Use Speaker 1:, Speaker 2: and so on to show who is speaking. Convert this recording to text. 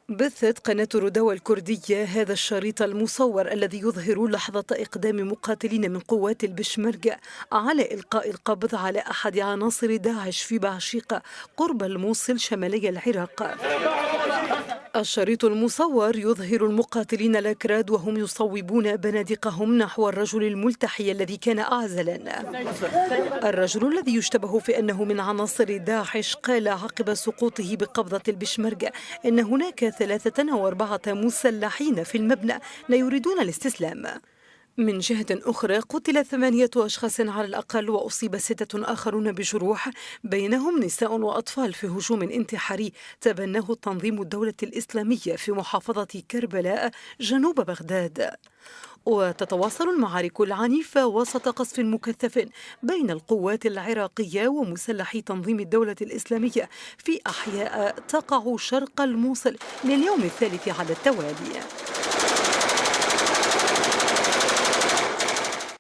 Speaker 1: بثت قناة رودوا الكردية هذا الشريط المصور الذي يظهر لحظة إقدام مقاتلين من قوات البشمركة على إلقاء القبض على أحد عناصر داعش في بعشيقة قرب الموصل شمالي العراق. الشريط المصور يظهر المقاتلين الأكراد وهم يصوبون بنادقهم نحو الرجل الملتحي الذي كان أعزلا. الرجل الذي يشتبه في أنه من عناصر داعش قال عقب سقوطه بقبضة البشمركة إن هناك 43 مسلحين في المبنى لا يريدون الاستسلام. من جهة أخرى قتل 8 أشخاص على الأقل وأصيب 6 آخرون بجروح بينهم نساء وأطفال في هجوم انتحاري تبناه تنظيم الدولة الإسلامية في محافظة كربلاء جنوب بغداد. وتتواصل المعارك العنيفة وسط قصف مكثف بين القوات العراقية ومسلحي تنظيم الدولة الإسلامية في أحياء تقع شرق الموصل لليوم الثالث على التوالي.